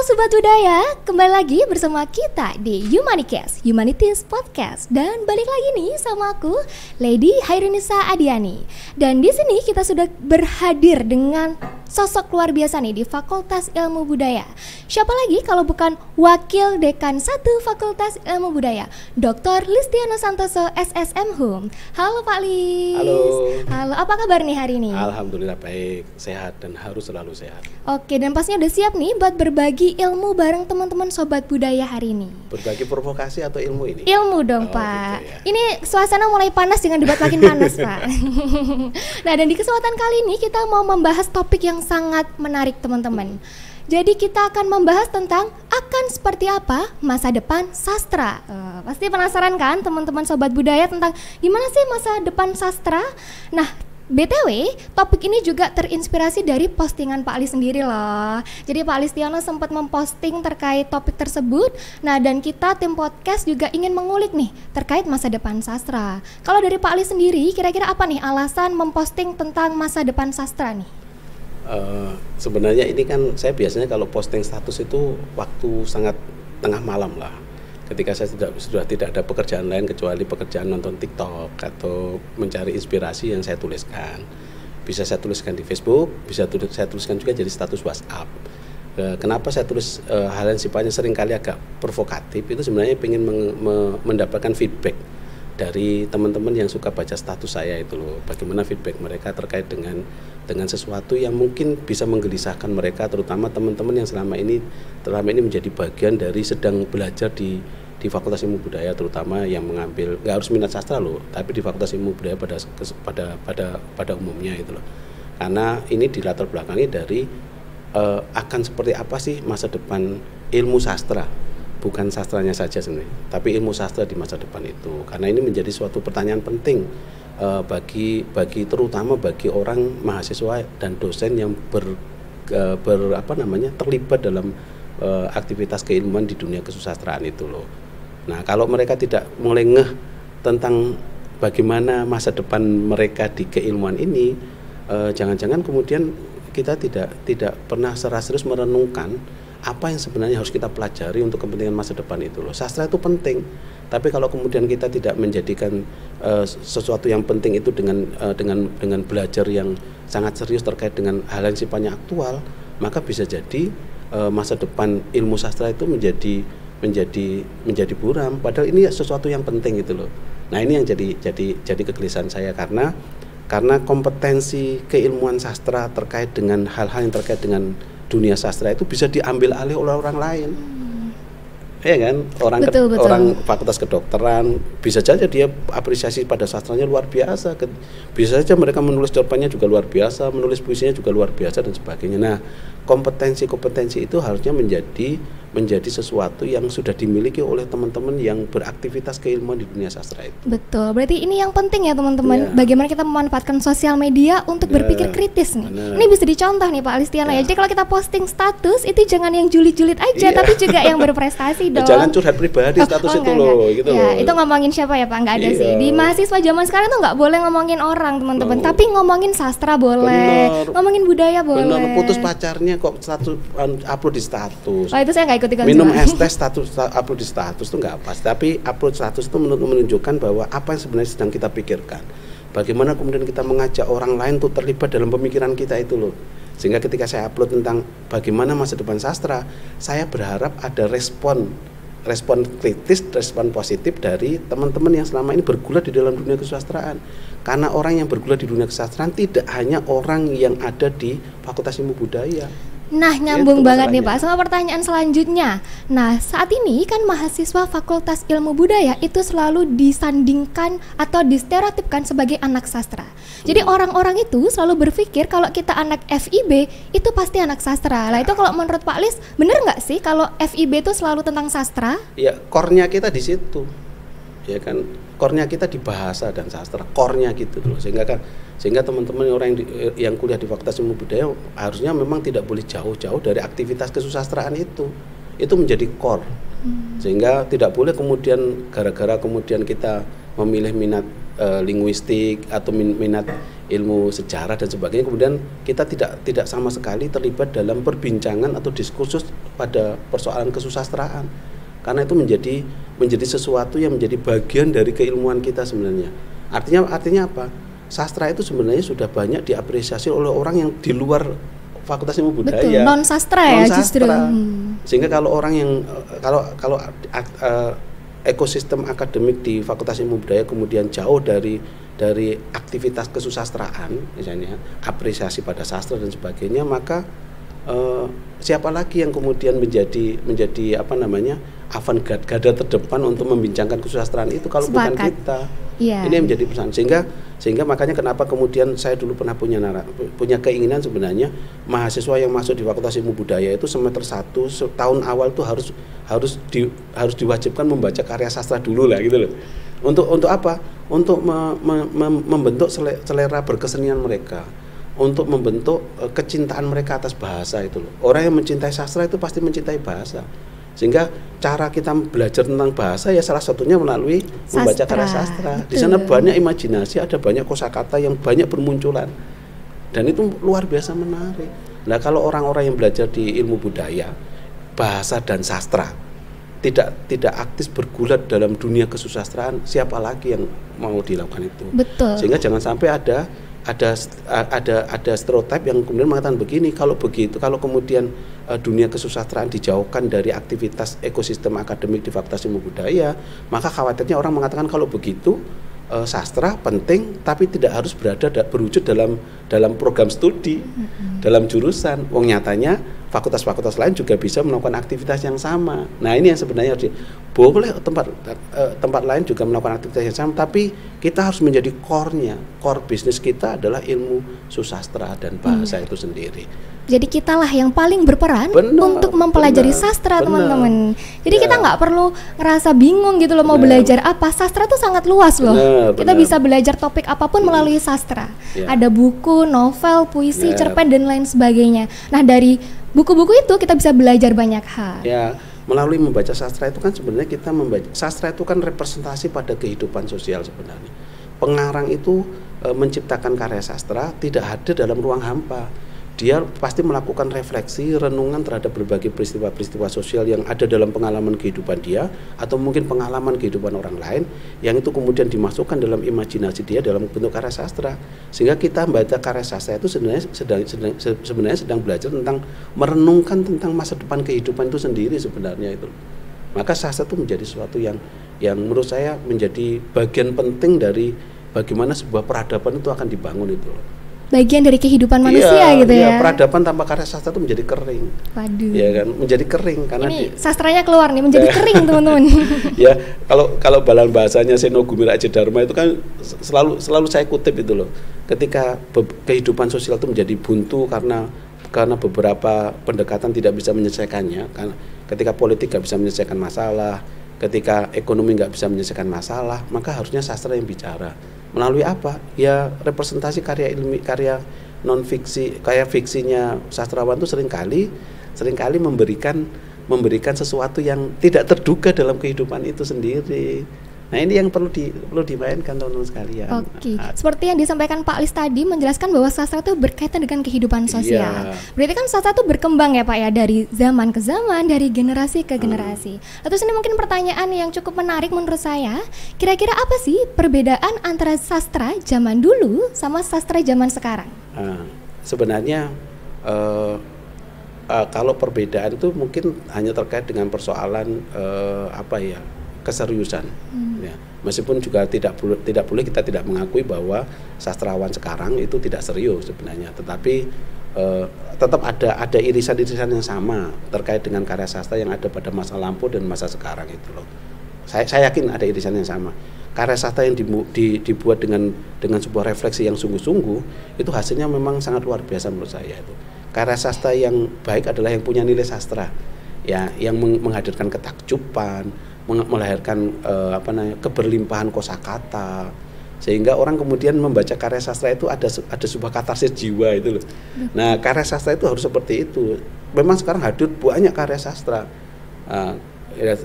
Sobat Budaya, kembali lagi bersama kita di Humanicast, Humanities Podcast. Dan balik lagi nih sama aku, Lady Hairunisa Adiani. Dan di sini kita sudah berhadir dengan sosok luar biasa nih di Fakultas Ilmu Budaya. Siapa lagi kalau bukan Wakil Dekan 1 Fakultas Ilmu Budaya, Dr. Listiano Santoso, SSM Hum. Halo Pak Lis. Halo. Halo, apa kabar nih hari ini? Alhamdulillah baik, sehat dan harus selalu sehat. Oke, dan pastinya udah siap nih buat berbagi ilmu bareng teman-teman Sobat Budaya hari ini. Berbagi provokasi atau ilmu ini? Ilmu dong, Pak. Gitu ya. Ini suasana mulai panas dengan debat makin panas, Pak. Nah, dan di kesempatan kali ini kita mau membahas topik yang sangat menarik, teman-teman. Jadi kita akan membahas tentang akan seperti apa masa depan sastra. Pasti penasaran kan teman-teman Sobat Budaya tentang gimana sih masa depan sastra? Nah, BTW, topik ini juga terinspirasi dari postingan Pak Ali sendiri loh. Jadi Pak Listiano sempat memposting terkait topik tersebut. Nah, dan kita tim podcast juga ingin mengulik nih terkait masa depan sastra. Kalau dari Pak Ali sendiri, kira-kira apa nih alasan memposting tentang masa depan sastra nih? Sebenarnya ini kan saya biasanya kalau posting status itu waktu sangat tengah malam lah. Ketika saya sudah tidak ada pekerjaan lain kecuali pekerjaan nonton TikTok atau mencari inspirasi yang saya tuliskan. Bisa saya tuliskan di Facebook, bisa saya tuliskan juga jadi status WhatsApp. Kenapa saya tulis hal yang sifatnya seringkali agak provokatif, itu sebenarnya ingin mendapatkan feedback dari teman-teman yang suka baca status saya itu loh. Bagaimana feedback mereka terkait dengan sesuatu yang mungkin bisa menggelisahkan mereka, terutama teman-teman yang selama ini menjadi bagian dari sedang belajar di Fakultas Ilmu Budaya, terutama yang mengambil nggak harus minat sastra loh, tapi di Fakultas Ilmu Budaya pada umumnya itu loh. Karena ini dilatar belakangi dari akan seperti apa sih masa depan ilmu sastra, bukan sastranya saja sebenarnya, tapi ilmu sastra di masa depan itu. Karena ini menjadi suatu pertanyaan penting terutama bagi orang mahasiswa dan dosen yang terlibat dalam aktivitas keilmuan di dunia kesusastraan itu loh. Nah, kalau mereka tidak mulai ngeh tentang bagaimana masa depan mereka di keilmuan ini, jangan-jangan kemudian kita tidak pernah secara serius merenungkan apa yang sebenarnya harus kita pelajari untuk kepentingan masa depan itu loh. Sastra itu penting, tapi kalau kemudian kita tidak menjadikan sesuatu yang penting itu dengan belajar yang sangat serius terkait dengan hal yang sifatnya aktual, maka bisa jadi masa depan ilmu sastra itu menjadi buram. Padahal ini sesuatu yang penting gitu loh. Nah, ini yang jadi kegelisahan saya karena kompetensi keilmuan sastra terkait dengan hal-hal yang terkait dengan dunia sastra itu bisa diambil alih oleh orang lain. Ya kan, betul. Orang fakultas kedokteran bisa saja dia apresiasi pada sastranya luar biasa, bisa saja mereka menulis jawabannya juga luar biasa, menulis puisinya juga luar biasa dan sebagainya. Nah, kompetensi itu harusnya menjadi sesuatu yang sudah dimiliki oleh teman-teman yang beraktivitas keilmuan di dunia sastra itu. Betul, berarti ini yang penting ya teman-teman, bagaimana kita memanfaatkan sosial media untuk berpikir kritis nih. Ini bisa dicontoh nih Pak Listiano ya. Jadi kalau kita posting status itu jangan yang julid-julid aja, tapi juga yang berprestasi dong. Jangan curhat pribadi status itu loh, gitu loh. Itu ngomongin siapa ya Pak? Nggak ada sih. Di mahasiswa zaman sekarang tuh nggak boleh ngomongin orang teman-teman, tapi ngomongin sastra boleh, ngomongin budaya boleh. Bener, putus pacarnya kok status upload di status. Oh, itu saya nggak ikut-ikutan. Minum es teh upload di status itu nggak pas. Tapi upload status itu menunjukkan bahwa apa yang sebenarnya sedang kita pikirkan. Bagaimana kemudian kita mengajak orang lain untuk terlibat dalam pemikiran kita itu loh. Sehingga ketika saya upload tentang bagaimana masa depan sastra, saya berharap ada respon kritis, respon positif dari teman-teman yang selama ini bergulat di dalam dunia kesusastraan. Karena orang yang bergulat di dunia kesusastraan tidak hanya orang yang ada di Fakultas Ilmu Budaya. Nah, nyambung banget nih Pak sama pertanyaan selanjutnya. Nah, saat ini kan mahasiswa Fakultas Ilmu Budaya itu selalu disandingkan atau distereotipkan sebagai anak sastra. Jadi orang-orang itu selalu berpikir kalau kita anak FIB itu pasti anak sastra. Lah itu kalau menurut Pak Lis, bener nggak sih kalau FIB itu selalu tentang sastra? Ya, core-nya kita di situ. Ya kan, core-nya kita di bahasa dan sastra, core-nya gitu loh. Sehingga teman-teman orang yang kuliah di Fakultas Ilmu Budaya harusnya memang tidak boleh jauh-jauh dari aktivitas kesusastraan itu menjadi core. Sehingga tidak boleh kemudian gara-gara kemudian kita memilih minat linguistik atau minat ilmu sejarah dan sebagainya, kemudian kita tidak sama sekali terlibat dalam perbincangan atau diskursus pada persoalan kesusastraan, karena itu menjadi sesuatu yang menjadi bagian dari keilmuan kita sebenarnya. Artinya apa? Sastra itu sebenarnya sudah banyak diapresiasi oleh orang yang di luar Fakultas Ilmu Budaya. Betul, non sastra ya justru. Sehingga kalau orang yang kalau ekosistem akademik di Fakultas Ilmu Budaya kemudian jauh dari aktivitas kesusastraan, misalnya apresiasi pada sastra dan sebagainya, maka siapa lagi yang kemudian menjadi apa namanya avant-garde, garda terdepan untuk membincangkan kesusastraan itu kalau bukan kita. Ini yang menjadi pesan. Sehingga makanya kenapa kemudian saya dulu pernah punya keinginan sebenarnya mahasiswa yang masuk di Fakultas Ilmu Budaya itu semester 1 tahun awal tuh harus diwajibkan membaca karya sastra dulu lah gitu loh. Untuk apa? Untuk membentuk selera berkesenian mereka, untuk membentuk kecintaan mereka atas bahasa itu loh. Orang yang mencintai sastra itu pasti mencintai bahasa. Sehingga cara kita belajar tentang bahasa ya salah satunya melalui membaca karya sastra. Di sana banyak imajinasi, ada banyak kosakata yang banyak bermunculan. Dan itu luar biasa menarik. Nah, kalau orang-orang yang belajar di ilmu budaya, bahasa dan sastra tidak aktif bergulat dalam dunia kesusastraan, siapa lagi yang mau dilakukan itu? Betul. Sehingga jangan sampai ada stereotip yang kemudian mengatakan begini, kalau kemudian dunia kesusastraan dijauhkan dari aktivitas ekosistem akademik di Fakultas Ilmu Budaya, maka khawatirnya orang mengatakan kalau begitu sastra penting tapi tidak harus berwujud dalam program studi, dalam jurusan. Wong nyatanya fakultas-fakultas lain juga bisa melakukan aktivitas yang sama. Nah, ini yang sebenarnya boleh tempat lain juga melakukan aktivitas yang sama, tapi kita harus menjadi core bisnis kita adalah ilmu susastra dan bahasa itu sendiri. Jadi kitalah yang paling berperan untuk mempelajari sastra, teman-teman. Jadi kita nggak perlu ngerasa bingung gitu loh mau belajar apa. Sastra tuh sangat luas loh. Kita bisa belajar topik apapun melalui sastra. Ada buku, novel, puisi, cerpen dan lain sebagainya. Nah, dari buku-buku itu kita bisa belajar banyak hal. Ya, melalui membaca sastra itu kan sebenarnya kita membaca sastra itu kan representasi pada kehidupan sosial sebenarnya. Pengarang itu menciptakan karya sastra tidak ada dalam ruang hampa. Dia pasti melakukan refleksi, renungan terhadap berbagai peristiwa-peristiwa sosial yang ada dalam pengalaman kehidupan dia atau mungkin pengalaman kehidupan orang lain yang itu kemudian dimasukkan dalam imajinasi dia dalam bentuk karya sastra. Sehingga kita membaca karya sastra itu sebenarnya sedang belajar tentang merenungkan tentang masa depan kehidupan itu sendiri sebenarnya itu. Maka sastra itu menjadi sesuatu yang menurut saya menjadi bagian penting dari bagaimana sebuah peradaban itu akan dibangun itu. Bagian dari kehidupan manusia gitu ya. Peradaban tanpa karya sastra itu menjadi kering. Waduh. Ya kan, menjadi kering karena ini sastranya keluar nih menjadi kering teman-teman. Ya, kalau balan bahasanya Seno Gumira Aji Dharma itu kan selalu saya kutip itu loh. Ketika kehidupan sosial itu menjadi buntu karena beberapa pendekatan tidak bisa menyelesaikannya, karena ketika politik nggak bisa menyelesaikan masalah, ketika ekonomi nggak bisa menyelesaikan masalah, maka harusnya sastra yang bicara. Melalui apa? Ya representasi karya non fiksi, kayak fiksinya sastrawan itu seringkali memberikan sesuatu yang tidak terduga dalam kehidupan itu sendiri. Nah, ini yang perlu dimainkan teman-teman sekalian. Oke. Seperti yang disampaikan Pak Lis tadi menjelaskan bahwa sastra itu berkaitan dengan kehidupan sosial. Berarti kan sastra itu berkembang ya Pak ya, dari zaman ke zaman, dari generasi ke generasi. Terus ini mungkin pertanyaan yang cukup menarik menurut saya. Kira-kira apa sih perbedaan antara sastra zaman dulu sama sastra zaman sekarang? Sebenarnya kalau perbedaan itu mungkin hanya terkait dengan persoalan keseriusan. Ya, meskipun juga tidak boleh kita tidak mengakui bahwa sastrawan sekarang itu tidak serius sebenarnya, tetapi tetap ada irisan-irisan yang sama terkait dengan karya sastra yang ada pada masa lampau dan masa sekarang itu loh. Saya yakin ada irisan yang sama. Karya sastra yang dibuat dengan sebuah refleksi yang sungguh-sungguh itu hasilnya memang sangat luar biasa menurut saya itu. Karya sastra yang baik adalah yang punya nilai sastra, ya, yang menghadirkan ketakjuban, melahirkan keberlimpahan kosakata, sehingga orang kemudian membaca karya sastra itu ada sebuah katarsis jiwa itu loh. Nah, karya sastra itu harus seperti itu. Memang sekarang hadir banyak karya sastra.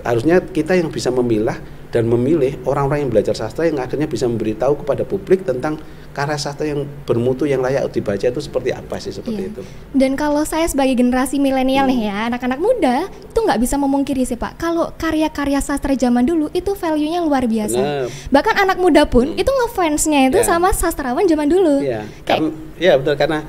Harusnya kita yang bisa memilah dan memilih orang-orang yang belajar sastra yang akhirnya bisa memberitahu kepada publik tentang karya sastra yang bermutu yang layak dibaca itu seperti apa sih, seperti itu. Dan kalau saya sebagai generasi milenial nih ya, anak-anak muda itu nggak bisa memungkiri sih Pak, kalau karya-karya sastra zaman dulu itu value-nya luar biasa. Bahkan anak muda pun itu ngefansnya itu sama sastrawan zaman dulu. Betul, karena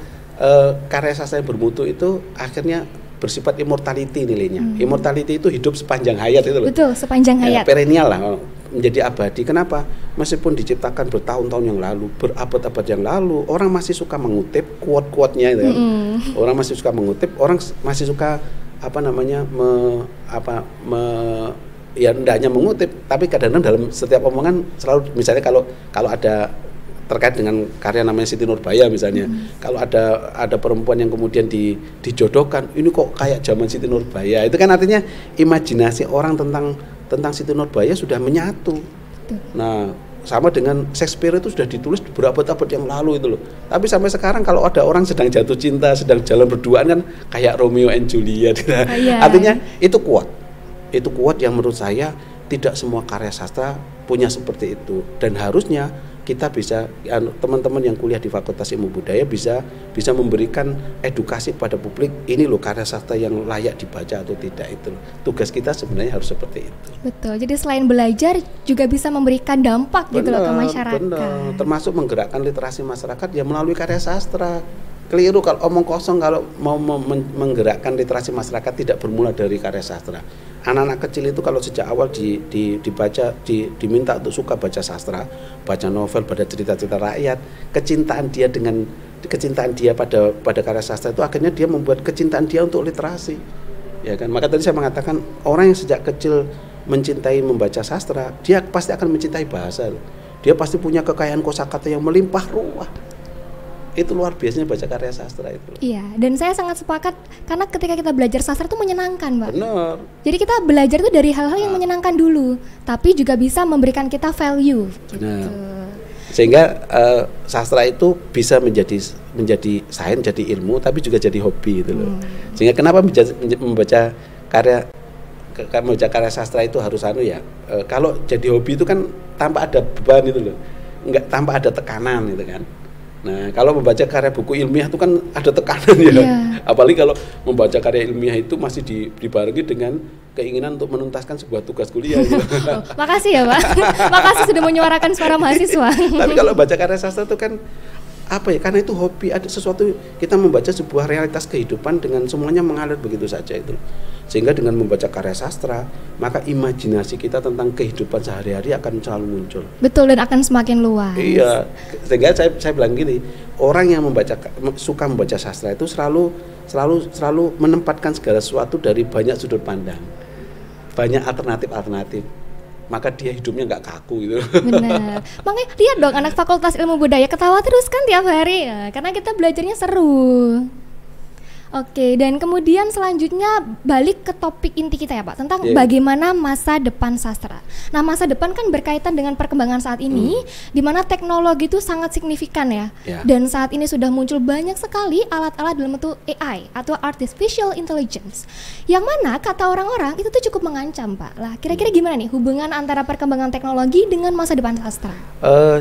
karya sastra yang bermutu itu akhirnya bersifat immortality nilainya. Immortality itu hidup sepanjang hayat itu loh. Betul, sepanjang hayat. Perennial lah, menjadi abadi. Kenapa? Meskipun diciptakan bertahun-tahun yang lalu, berabad-abad yang lalu, orang masih suka mengutip quote-quote-nya itu. Orang masih suka mengutip, orang masih suka ya tidak hanya mengutip, tapi kadang-kadang dalam setiap omongan selalu, misalnya kalau ada terkait dengan karya namanya Siti Nurbaya misalnya, kalau ada perempuan yang kemudian dijodohkan, ini kok kayak zaman Siti Nurbaya, itu kan artinya imajinasi orang tentang Siti Nurbaya sudah menyatu. Nah, sama dengan Shakespeare itu sudah ditulis berabad-abad yang lalu itu loh. Tapi sampai sekarang kalau ada orang sedang jatuh cinta, sedang jalan berduaan kan kayak Romeo and Juliet. Artinya itu kuat. Itu kuat yang menurut saya tidak semua karya sastra punya seperti itu, dan harusnya kita bisa, teman-teman yang kuliah di Fakultas Ilmu Budaya bisa memberikan edukasi pada publik, ini loh karya sastra yang layak dibaca atau tidak itu. Tugas kita sebenarnya harus seperti itu. Betul. Jadi selain belajar juga bisa memberikan dampak gitu loh ke masyarakat. Benar. Termasuk menggerakkan literasi masyarakat ya melalui karya sastra. Keliru kalau omong kosong kalau mau menggerakkan literasi masyarakat tidak bermula dari karya sastra. Anak-anak kecil itu kalau sejak awal diminta untuk suka baca sastra, baca novel, baca cerita-cerita rakyat, kecintaan dia pada karya sastra itu akhirnya dia membuat kecintaan dia untuk literasi. Ya kan? Maka tadi saya mengatakan orang yang sejak kecil mencintai membaca sastra, dia pasti akan mencintai bahasa. Dia pasti punya kekayaan kosakata yang melimpah ruah. Itu luar biasanya baca karya sastra itu. Iya, dan saya sangat sepakat karena ketika kita belajar sastra itu menyenangkan, Mbak. Benar. Jadi kita belajar itu dari hal-hal yang menyenangkan dulu, tapi juga bisa memberikan kita value. Benar. Gitu. Sehingga sastra itu bisa menjadi sains, jadi ilmu, tapi juga jadi hobi itu loh. Sehingga kenapa membaca karya sastra itu harus kalau jadi hobi itu kan tanpa ada beban itu loh, enggak tanpa ada tekanan gitu kan. Nah, kalau membaca karya buku ilmiah itu kan ada tekanan ya. Apalagi kalau membaca karya ilmiah itu masih dibarengi dengan keinginan untuk menuntaskan sebuah tugas kuliah gitu. Makasih ya, Pak. Makasih sudah menyuarakan suara mahasiswa. Tapi kalau baca karya sastra itu kan karena itu hobi, ada sesuatu, kita membaca sebuah realitas kehidupan dengan semuanya mengalir begitu saja itu. Sehingga dengan membaca karya sastra, maka imajinasi kita tentang kehidupan sehari-hari akan selalu muncul. Betul, dan akan semakin luas. Iya, sehingga saya bilang gini, orang yang suka membaca sastra itu selalu menempatkan segala sesuatu dari banyak sudut pandang, banyak alternatif. Maka dia hidupnya nggak kaku gitu. Benar. Makanya lihat dong anak Fakultas Ilmu Budaya ketawa terus kan tiap hari ya, karena kita belajarnya seru. Oke, dan kemudian selanjutnya balik ke topik inti kita ya Pak, tentang bagaimana masa depan sastra. Nah, masa depan kan berkaitan dengan perkembangan saat ini, di mana teknologi itu sangat signifikan ya. Dan saat ini sudah muncul banyak sekali alat-alat dalam bentuk AI atau Artificial Intelligence, yang mana kata orang-orang itu tuh cukup mengancam Pak. Lah, kira-kira gimana nih hubungan antara perkembangan teknologi dengan masa depan sastra?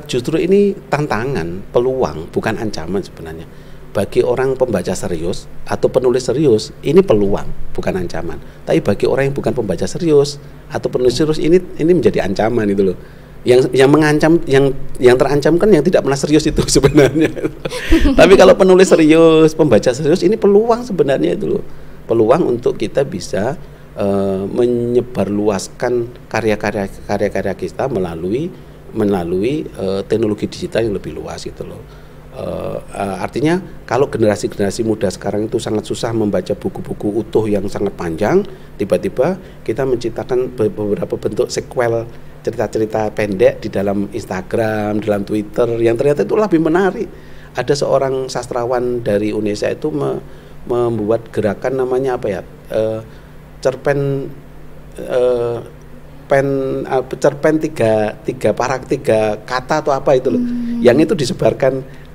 Justru ini tantangan, peluang, bukan ancaman sebenarnya. Bagi orang pembaca serius atau penulis serius, ini peluang, bukan ancaman. Tapi bagi orang yang bukan pembaca serius atau penulis serius, ini menjadi ancaman itu loh. Yang mengancam, yang terancam kan yang tidak pernah serius itu sebenarnya. Tapi kalau penulis serius, pembaca serius, ini peluang sebenarnya itu loh. Peluang untuk kita bisa menyebarluaskan karya-karya kita melalui teknologi digital yang lebih luas gitu loh. Artinya kalau generasi muda sekarang itu sangat susah membaca buku-buku utuh yang sangat panjang, tiba-tiba kita menciptakan beberapa bentuk sequel cerita-cerita pendek di dalam Instagram, dalam Twitter yang ternyata itu lebih menarik. Ada seorang sastrawan dari Indonesia itu membuat gerakan namanya cerpen tiga kata atau apa itu loh. Yang itu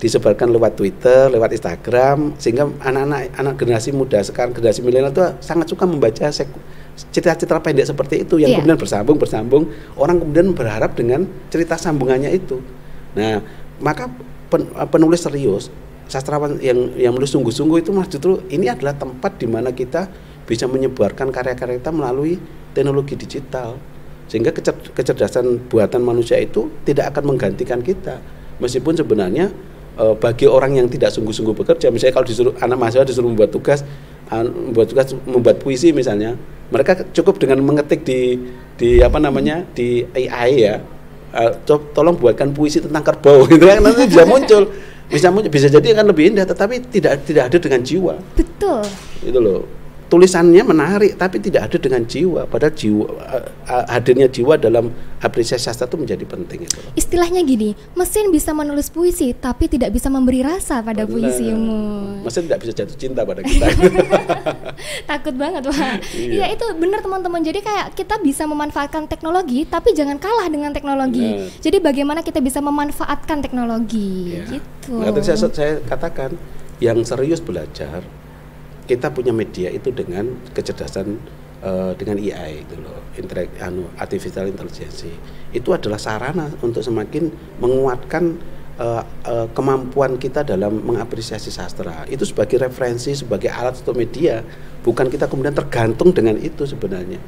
disebarkan lewat Twitter, lewat Instagram, sehingga anak generasi muda sekarang, generasi milenial itu sangat suka membaca cerita-cerita pendek seperti itu yang kemudian bersambung, orang kemudian berharap dengan cerita sambungannya itu. Nah, maka penulis serius, sastrawan yang menulis sungguh-sungguh itu mas justru ini adalah tempat di mana kita bisa menyebarkan karya-karya kita melalui teknologi digital, sehingga kecerdasan buatan manusia itu tidak akan menggantikan kita, meskipun sebenarnya bagi orang yang tidak sungguh-sungguh bekerja, misalnya kalau disuruh anak mahasiswa disuruh membuat puisi misalnya, mereka cukup dengan mengetik di AI ya, tolong buatkan puisi tentang kerbau gitu kan, nanti bisa jadi akan lebih indah, tetapi tidak ada dengan jiwa. Betul. Itu loh. Tulisannya menarik tapi tidak ada dengan jiwa, padahal hadirnya jiwa dalam apresiasi sastra itu menjadi penting itu. Istilahnya gini, mesin bisa menulis puisi tapi tidak bisa memberi rasa pada puisimu. Mesin tidak bisa jatuh cinta pada kita. Takut banget Pak. Iya itu benar teman-teman. Jadi kayak kita bisa memanfaatkan teknologi tapi jangan kalah dengan teknologi. Jadi bagaimana kita bisa memanfaatkan teknologi gitu. Nah, tadi saya katakan yang serius belajar, kita punya media itu dengan kecerdasan dengan AI itu loh, artificial intelligence. Itu adalah sarana untuk semakin menguatkan kemampuan kita dalam mengapresiasi sastra. Itu sebagai referensi, sebagai alat atau media, bukan kita kemudian tergantung dengan itu sebenarnya.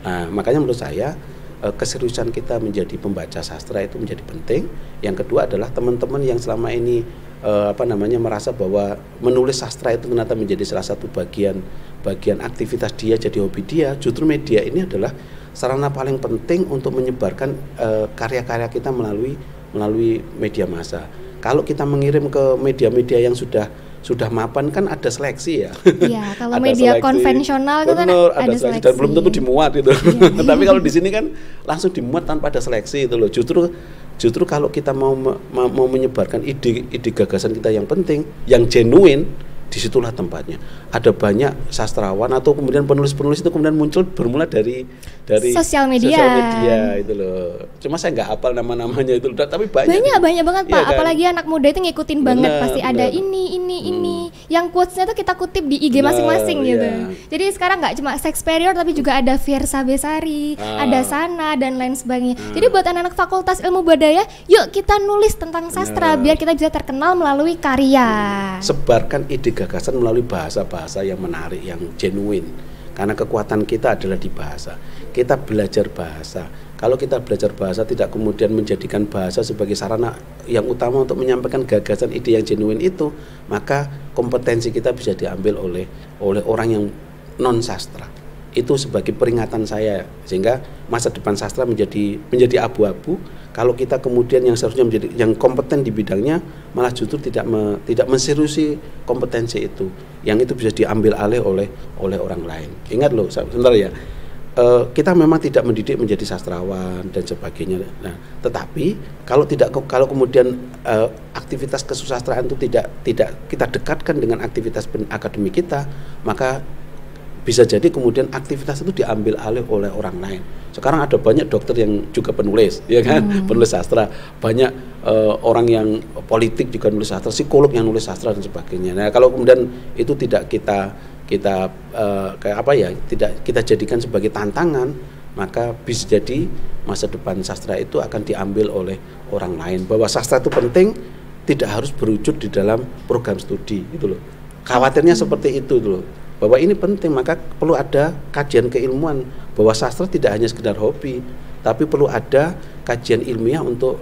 Nah, makanya menurut saya keseriusan kita menjadi pembaca sastra itu menjadi penting. Yang kedua adalah teman-teman yang selama ini merasa bahwa menulis sastra itu ternyata menjadi salah satu bagian aktivitas dia, jadi hobi dia. Justru media ini adalah sarana paling penting untuk menyebarkan karya-karya kita melalui media massa. Kalau kita mengirim ke media-media yang sudah mapan kan ada seleksi ya. Iya, kalau media seleksi konvensional itu kan ada seleksi dan belum tentu dimuat gitu. Tapi kalau di sini kan langsung dimuat tanpa ada seleksi itu loh. Justru kalau kita mau menyebarkan ide gagasan kita yang penting, yang genuine, disitulah tempatnya. Ada banyak sastrawan atau kemudian penulis-penulis itu kemudian muncul bermula dari sosial media itu loh. Cuma saya nggak hafal nama-namanya itu, tapi banyak banget Pak. Kan? Apalagi anak muda itu ngikutin banget, pasti ada ini. Yang quotes-nya tuh kita kutip di IG masing-masing gitu. Jadi sekarang nggak cuma Shakespeare tapi juga ada Fiersa Besari, ada Sana dan lain sebagainya. Jadi buat anak-anak Fakultas Ilmu Budaya, yuk kita nulis tentang sastra biar kita bisa terkenal melalui karya. Sebarkan ide gagasan melalui bahasa-bahasa yang menarik, yang genuine. Karena kekuatan kita adalah di bahasa. Kita belajar bahasa. Kalau kita belajar bahasa tidak kemudian menjadikan bahasa sebagai sarana yang utama untuk menyampaikan gagasan ide yang genuine itu, maka kompetensi kita bisa diambil oleh orang yang non sastra. Itu sebagai peringatan saya, sehingga masa depan sastra menjadi abu-abu kalau kita kemudian yang seharusnya menjadi yang kompeten di bidangnya malah justru tidak menseriusi kompetensi itu, yang itu bisa diambil alih oleh orang lain. Ingat loh, sebentar ya. Kita memang tidak mendidik menjadi sastrawan dan sebagainya. Nah, tetapi kalau kemudian aktivitas kesusastraan itu tidak kita dekatkan dengan aktivitas akademik kita, maka bisa jadi kemudian aktivitas itu diambil alih oleh orang lain. Sekarang ada banyak dokter yang juga penulis, ya kan, penulis sastra. Banyak orang yang politik juga nulis sastra, psikolog yang nulis sastra dan sebagainya. Nah, kalau kemudian itu tidak tidak kita jadikan sebagai tantangan, maka bisa jadi masa depan sastra itu akan diambil oleh orang lain. Bahwa sastra itu penting tidak harus berwujud di dalam program studi gitu loh. Khawatirnya seperti itu loh. Bahwa ini penting, maka perlu ada kajian keilmuan bahwa sastra tidak hanya sekedar hobi, tapi perlu ada kajian ilmiah untuk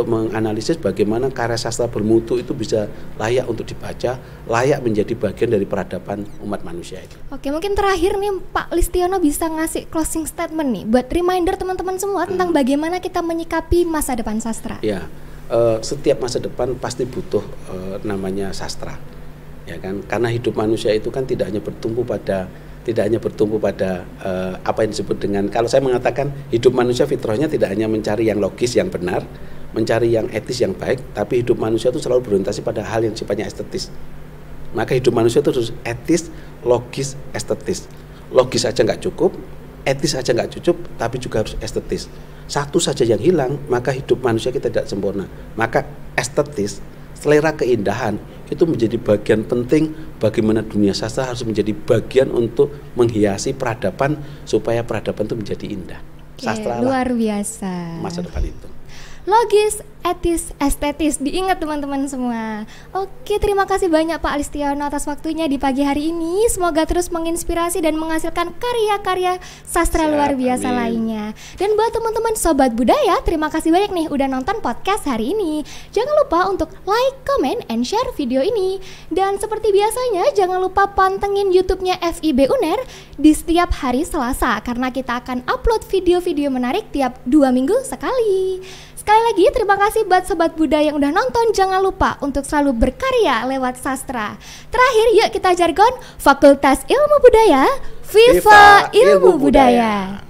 menganalisis bagaimana karya sastra bermutu itu bisa layak untuk dibaca, layak menjadi bagian dari peradaban umat manusia itu. Oke, mungkin terakhir nih Pak Listiono bisa ngasih closing statement nih buat reminder teman-teman semua tentang bagaimana kita menyikapi masa depan sastra. Ya, setiap masa depan pasti butuh namanya sastra. Ya kan, karena hidup manusia itu kan tidak hanya bertumpu pada apa yang disebut dengan, kalau saya mengatakan hidup manusia fitrahnya tidak hanya mencari yang logis yang benar, mencari yang etis yang baik, tapi hidup manusia itu selalu berorientasi pada hal yang sifatnya estetis. Maka hidup manusia itu harus etis, logis, estetis. Logis saja nggak cukup, etis saja nggak cukup, tapi juga harus estetis. Satu saja yang hilang, maka hidup manusia kita tidak sempurna. Maka estetis, selera keindahan itu menjadi bagian penting bagaimana dunia sastra harus menjadi bagian untuk menghiasi peradaban supaya peradaban itu menjadi indah. Sastra luar biasa. Masa depan itu. Logis, etis, estetis, diingat teman-teman semua. Oke, terima kasih banyak Pak Listiono atas waktunya di pagi hari ini. Semoga terus menginspirasi dan menghasilkan karya-karya sastra luar biasa lainnya. Dan buat teman-teman Sobat Budaya, terima kasih banyak nih udah nonton podcast hari ini. Jangan lupa untuk like, comment, and share video ini. Dan seperti biasanya, jangan lupa pantengin YouTube-nya FIB UNER di setiap hari Selasa, karena kita akan upload video-video menarik tiap 2 minggu sekali. Sekali lagi terima kasih buat Sobat Budaya yang udah nonton. Jangan lupa untuk selalu berkarya lewat sastra. Terakhir yuk kita jargon Fakultas Ilmu Budaya, Viva Ilmu Budaya.